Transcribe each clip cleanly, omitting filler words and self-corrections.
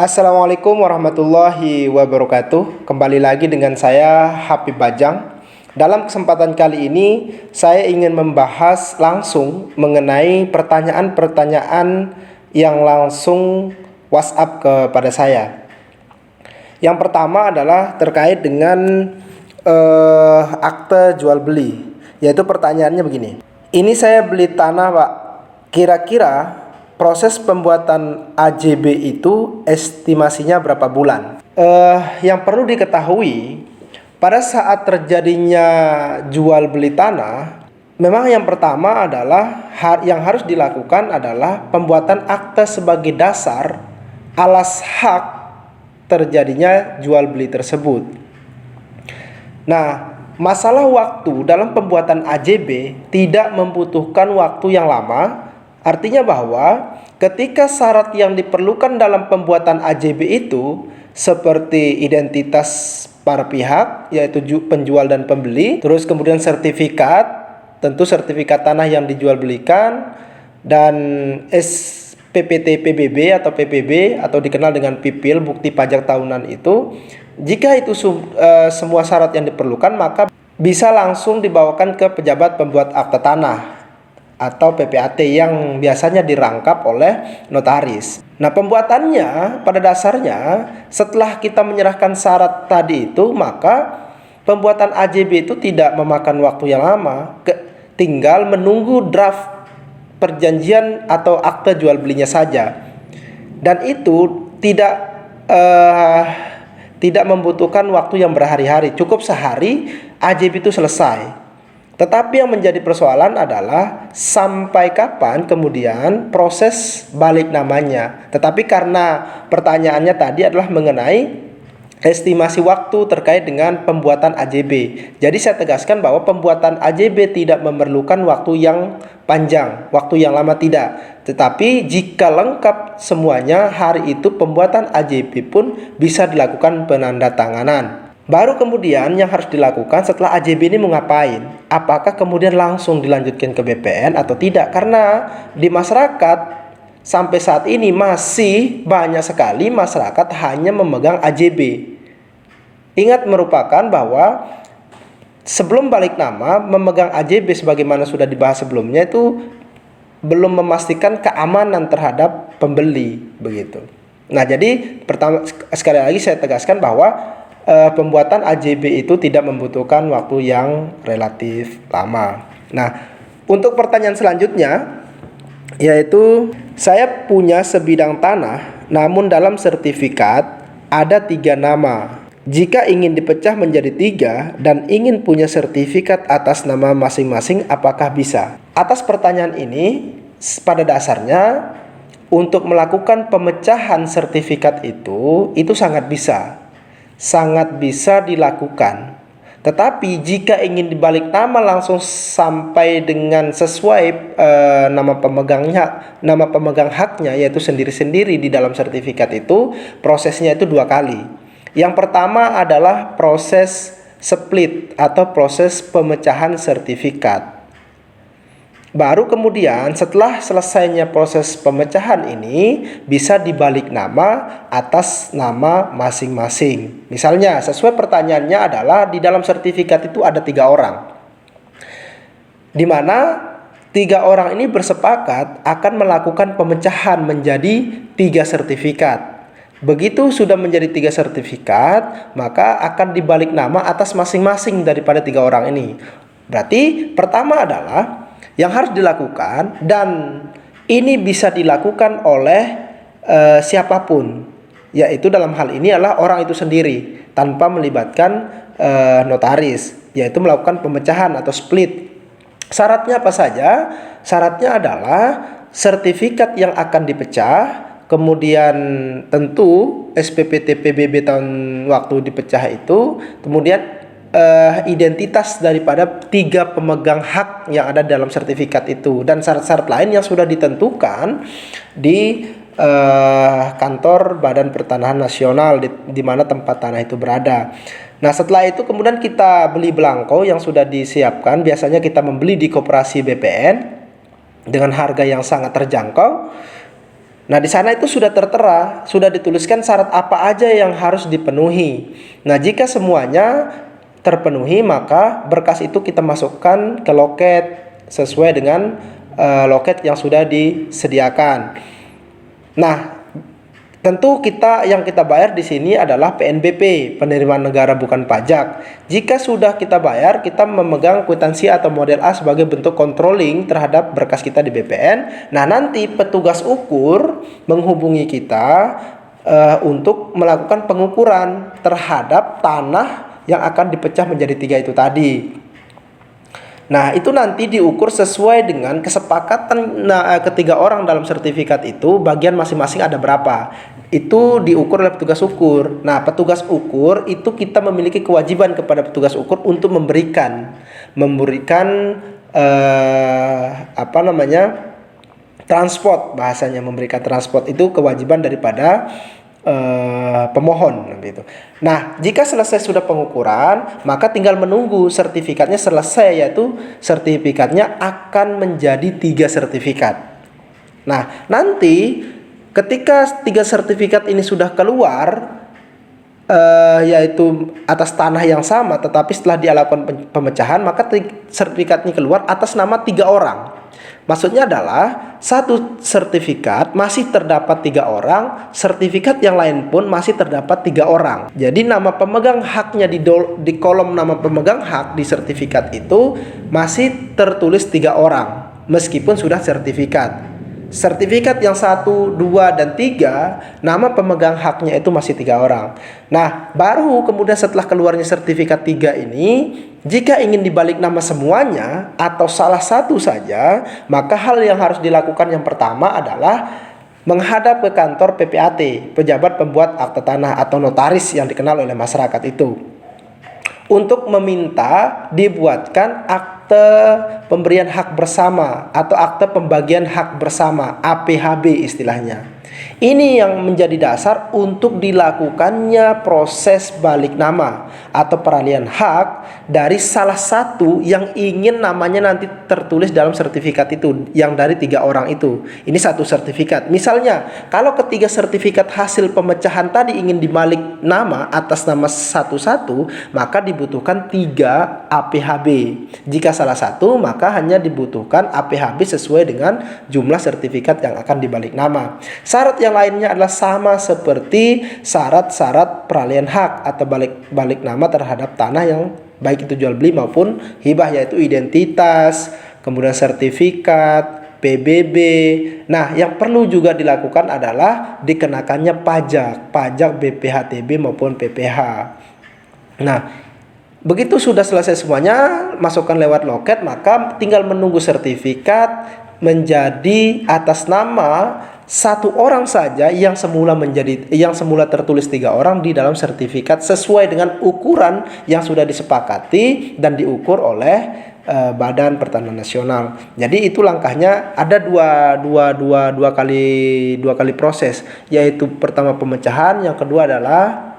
Assalamualaikum warahmatullahi wabarakatuh. Kembali lagi dengan saya Habib Bajang. Dalam kesempatan kali ini saya ingin membahas langsung mengenai pertanyaan-pertanyaan yang langsung WhatsApp kepada saya. Yang pertama adalah terkait dengan akte jual beli. Yaitu pertanyaannya begini. Ini saya beli tanah, Pak. Kira-kira proses pembuatan AJB itu estimasinya berapa bulan? Yang perlu diketahui, pada saat terjadinya jual beli tanah, memang yang pertama adalah yang harus dilakukan adalah pembuatan akte sebagai dasar alas hak terjadinya jual beli tersebut. Nah, masalah waktu dalam pembuatan AJB tidak membutuhkan waktu yang lama. Artinya bahwa ketika syarat yang diperlukan dalam pembuatan AJB itu seperti identitas para pihak, yaitu penjual dan pembeli, terus kemudian sertifikat, tentu sertifikat tanah yang dijual belikan, dan SPPT PBB atau PPB atau dikenal dengan PIPIL, bukti pajak tahunan itu, jika itu semua syarat yang diperlukan, maka bisa langsung dibawakan ke pejabat pembuat akta tanah atau PPAT yang biasanya dirangkap oleh notaris. Nah, pembuatannya pada dasarnya setelah kita menyerahkan syarat tadi itu, maka pembuatan AJB itu tidak memakan waktu yang lama, tinggal menunggu draft perjanjian atau akte jual belinya saja. Dan itu tidak membutuhkan waktu yang berhari-hari, cukup sehari AJB itu selesai. Tetapi yang menjadi persoalan adalah sampai kapan kemudian proses balik namanya. Tetapi karena pertanyaannya tadi adalah mengenai estimasi waktu terkait dengan pembuatan AJB. Jadi saya tegaskan bahwa pembuatan AJB tidak memerlukan waktu yang panjang, waktu yang lama tidak. Tetapi jika lengkap semuanya, hari itu pembuatan AJB pun bisa dilakukan penandatanganan. Baru kemudian yang harus dilakukan setelah AJB ini mau ngapain? Apakah kemudian langsung dilanjutkan ke BPN atau tidak? Karena di masyarakat sampai saat ini masih banyak sekali masyarakat hanya memegang AJB. Ingat merupakan bahwa sebelum balik nama memegang AJB sebagaimana sudah dibahas sebelumnya itu belum memastikan keamanan terhadap pembeli begitu. Nah, jadi pertama sekali lagi saya tegaskan bahwa pembuatan AJB itu tidak membutuhkan waktu yang relatif lama. Nah, untuk pertanyaan selanjutnya, yaitu saya punya sebidang tanah, namun dalam sertifikat ada 3 nama. Jika ingin dipecah menjadi 3 dan ingin punya sertifikat atas nama masing-masing, apakah bisa? Atas pertanyaan ini, pada dasarnya untuk melakukan pemecahan sertifikat itu sangat bisa dilakukan. Tetapi jika ingin dibalik nama langsung sampai dengan sesuai nama pemegang haknya, yaitu sendiri-sendiri di dalam sertifikat itu, prosesnya itu 2 kali. Yang pertama adalah proses split atau proses pemecahan sertifikat. Baru kemudian setelah selesainya proses pemecahan ini bisa dibalik nama atas nama masing-masing. Misalnya sesuai pertanyaannya adalah di dalam sertifikat itu ada 3 orang, di mana 3 orang ini bersepakat akan melakukan pemecahan menjadi 3 sertifikat. Begitu sudah menjadi 3 sertifikat, maka akan dibalik nama atas masing-masing daripada 3 orang ini. Berarti pertama adalah yang harus dilakukan, dan ini bisa dilakukan oleh siapapun, yaitu dalam hal ini adalah orang itu sendiri tanpa melibatkan notaris, yaitu melakukan pemecahan atau split. Syaratnya apa saja? Syaratnya adalah sertifikat yang akan dipecah, kemudian tentu SPPT PBB tahun waktu dipecah itu, kemudian identitas daripada 3 pemegang hak yang ada dalam sertifikat itu, dan syarat-syarat lain yang sudah ditentukan di kantor Badan Pertanahan Nasional di mana tempat tanah itu berada. Nah, setelah itu kemudian kita beli belangko yang sudah disiapkan. Biasanya kita membeli di koperasi BPN dengan harga yang sangat terjangkau. Nah, di sana itu sudah tertera, sudah dituliskan syarat apa aja yang harus dipenuhi. Nah, jika semuanya terpenuhi, maka berkas itu kita masukkan ke loket sesuai dengan loket yang sudah disediakan. Nah, tentu yang kita bayar di sini adalah PNBP, penerimaan negara bukan pajak. Jika sudah kita bayar, kita memegang kwitansi atau model A sebagai bentuk controlling terhadap berkas kita di BPN. Nah, nanti petugas ukur menghubungi kita untuk melakukan pengukuran terhadap tanah yang akan dipecah menjadi 3 itu tadi. Nah, itu nanti diukur sesuai dengan kesepakatan ketiga orang dalam sertifikat itu, bagian masing-masing ada berapa. Itu diukur oleh petugas ukur. Nah, petugas ukur itu kita memiliki kewajiban kepada petugas ukur untuk memberikan transport, bahasanya memberikan transport itu kewajiban daripada pemohon gitu. Nah, jika selesai sudah pengukuran, maka tinggal menunggu sertifikatnya selesai, yaitu sertifikatnya akan menjadi 3 sertifikat. Nah, nanti ketika 3 sertifikat ini sudah keluar, yaitu atas tanah yang sama, tetapi setelah dilakukan pemecahan, maka sertifikatnya keluar atas nama 3 orang. Maksudnya adalah satu sertifikat masih terdapat 3 orang, sertifikat yang lain pun masih terdapat 3 orang. Jadi nama pemegang haknya di kolom nama pemegang hak di sertifikat itu masih tertulis 3 orang, meskipun sudah sertifikat. Sertifikat yang 1, 2, dan 3, nama pemegang haknya itu masih 3 orang. Nah, baru kemudian setelah keluarnya sertifikat 3 ini, jika ingin dibalik nama semuanya atau salah satu saja, maka hal yang harus dilakukan yang pertama adalah menghadap ke kantor PPAT, pejabat pembuat akte tanah atau notaris yang dikenal oleh masyarakat itu, untuk meminta dibuatkan akte pemberian hak bersama atau akte pembagian hak bersama, APHB istilahnya. Ini yang menjadi dasar untuk dilakukannya proses balik nama atau peralihan hak dari salah satu yang ingin namanya nanti tertulis dalam sertifikat itu, yang dari 3 orang itu. Ini satu sertifikat. Misalnya, kalau ketiga sertifikat hasil pemecahan tadi ingin dibalik nama atas nama satu-satu, maka dibutuhkan 3 APHB. Jika salah satu, maka hanya dibutuhkan APHB sesuai dengan jumlah sertifikat yang akan dibalik nama. Syarat yang lainnya adalah sama seperti syarat-syarat peralihan hak atau balik nama terhadap tanah yang baik itu jual beli maupun hibah, yaitu identitas, kemudian sertifikat, PBB. Nah, yang perlu juga dilakukan adalah dikenakannya pajak BPHTB maupun PPH. Nah, begitu sudah selesai semuanya, masukkan lewat loket, maka tinggal menunggu sertifikat menjadi atas nama 1 orang saja yang semula tertulis 3 orang di dalam sertifikat sesuai dengan ukuran yang sudah disepakati dan diukur oleh Badan Pertanahan Nasional. Jadi itu langkahnya ada dua kali proses, yaitu pertama pemecahan, yang kedua adalah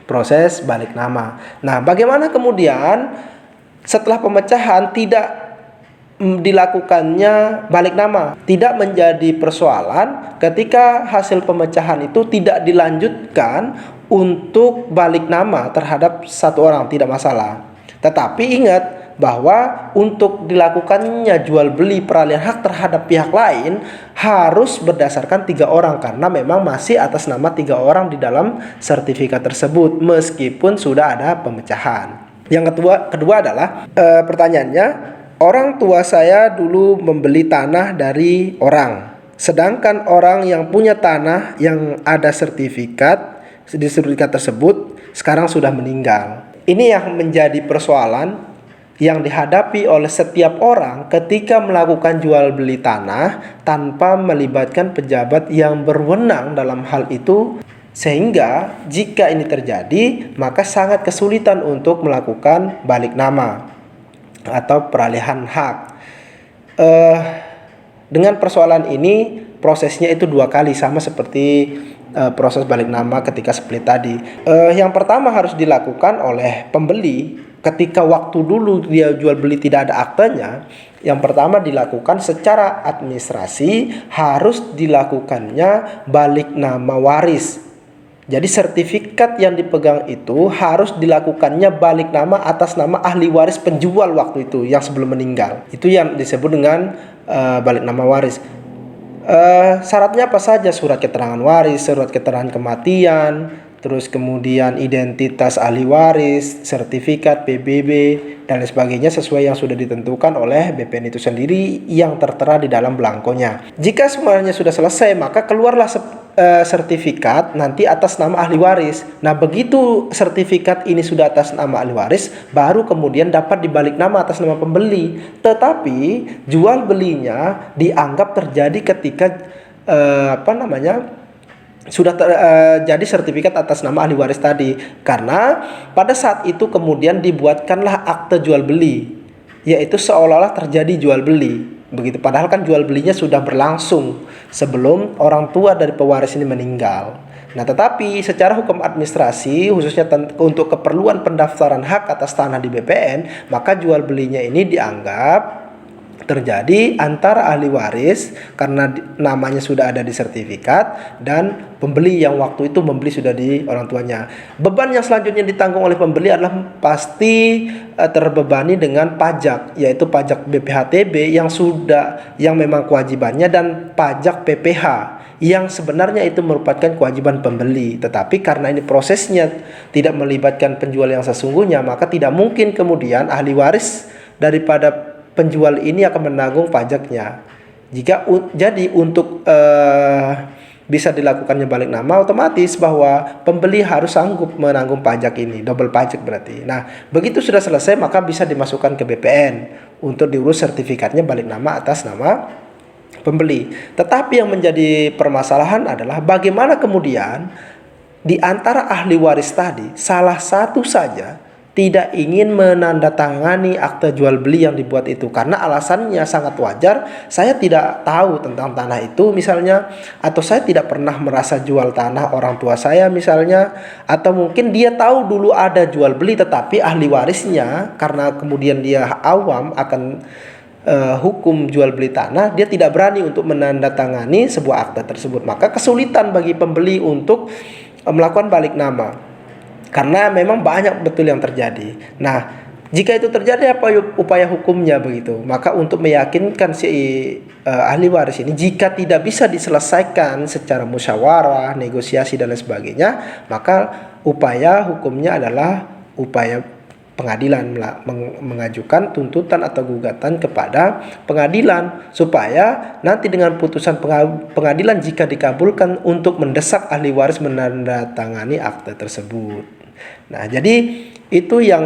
proses balik nama. Nah, bagaimana kemudian setelah pemecahan tidak dilakukannya balik nama? Tidak menjadi persoalan ketika hasil pemecahan itu tidak dilanjutkan untuk balik nama terhadap 1 orang, tidak masalah. Tetapi ingat bahwa untuk dilakukannya jual beli peralihan hak terhadap pihak lain harus berdasarkan 3 orang, karena memang masih atas nama 3 orang di dalam sertifikat tersebut meskipun sudah ada pemecahan. Yang kedua adalah pertanyaannya, orang tua saya dulu membeli tanah dari orang, sedangkan orang yang punya tanah yang ada sertifikat di sertifikat tersebut sekarang sudah meninggal. Ini yang menjadi persoalan yang dihadapi oleh setiap orang ketika melakukan jual beli tanah tanpa melibatkan pejabat yang berwenang dalam hal itu, sehingga jika ini terjadi maka sangat kesulitan untuk melakukan balik nama atau peralihan hak. Dengan persoalan ini prosesnya itu 2 kali, sama seperti proses balik nama ketika split tadi. Yang pertama harus dilakukan oleh pembeli ketika waktu dulu dia jual beli tidak ada aktenya, yang pertama dilakukan secara administrasi harus dilakukannya balik nama waris. Jadi sertifikat yang dipegang itu harus dilakukannya balik nama atas nama ahli waris penjual waktu itu yang sebelum meninggal. Itu yang disebut dengan balik nama waris. Syaratnya apa saja? Surat keterangan waris, surat keterangan kematian, terus kemudian identitas ahli waris, sertifikat PBB, dan lain sebagainya sesuai yang sudah ditentukan oleh BPN itu sendiri yang tertera di dalam belangkonya. Jika semuanya sudah selesai, maka keluarlah sertifikat nanti atas nama ahli waris. Nah, begitu sertifikat ini sudah atas nama ahli waris, baru kemudian dapat dibalik nama atas nama pembeli. Tetapi jual belinya dianggap terjadi ketika sudah jadi sertifikat atas nama ahli waris tadi, karena pada saat itu kemudian dibuatkanlah akte jual beli, yaitu seolah-olah terjadi jual beli begitu, padahal kan jual belinya sudah berlangsung sebelum orang tua dari pewaris ini meninggal. Nah, tetapi secara hukum administrasi khususnya untuk keperluan pendaftaran hak atas tanah di BPN, maka jual belinya ini dianggap terjadi antara ahli waris karena namanya sudah ada di sertifikat dan pembeli yang waktu itu membeli sudah di orang tuanya. Beban yang selanjutnya ditanggung oleh pembeli adalah pasti terbebani dengan pajak, yaitu pajak BPHTB yang memang kewajibannya, dan pajak PPH yang sebenarnya itu merupakan kewajiban pembeli. Tetapi karena ini prosesnya tidak melibatkan penjual yang sesungguhnya, maka tidak mungkin kemudian ahli waris daripada penjual ini akan menanggung pajaknya. Jadi untuk bisa dilakukannya balik nama, otomatis bahwa pembeli harus sanggup menanggung pajak ini, double pajak berarti. Nah, begitu sudah selesai maka bisa dimasukkan ke BPN untuk diurus sertifikatnya balik nama atas nama pembeli. Tetapi yang menjadi permasalahan adalah bagaimana kemudian di antara ahli waris tadi salah satu saja tidak ingin menandatangani akte jual beli yang dibuat itu, karena alasannya sangat wajar. Saya tidak tahu tentang tanah itu misalnya, atau saya tidak pernah merasa jual tanah orang tua saya misalnya, atau mungkin dia tahu dulu ada jual beli tetapi ahli warisnya karena kemudian dia awam akan hukum jual beli tanah, dia tidak berani untuk menandatangani sebuah akte tersebut. Maka kesulitan bagi pembeli untuk melakukan balik nama, karena memang banyak betul yang terjadi. Nah, jika itu terjadi apa upaya hukumnya begitu? Maka untuk meyakinkan si ahli waris ini, jika tidak bisa diselesaikan secara musyawarah, negosiasi dan lain sebagainya, maka upaya hukumnya adalah upaya pengadilan, mengajukan tuntutan atau gugatan kepada pengadilan supaya nanti dengan putusan pengadilan jika dikabulkan untuk mendesak ahli waris menandatangani akte tersebut. Nah, jadi itu yang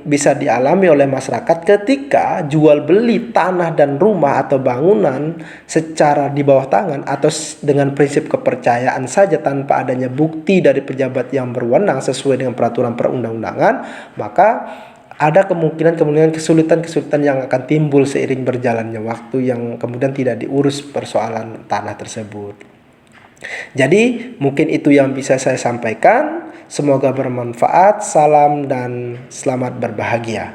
bisa dialami oleh masyarakat ketika jual beli tanah dan rumah atau bangunan secara di bawah tangan atau dengan prinsip kepercayaan saja tanpa adanya bukti dari pejabat yang berwenang sesuai dengan peraturan perundang-undangan, maka ada kemungkinan kesulitan-kesulitan yang akan timbul seiring berjalannya waktu yang kemudian tidak diurus persoalan tanah tersebut. Jadi mungkin itu yang bisa saya sampaikan. Semoga bermanfaat. Salam dan selamat berbahagia.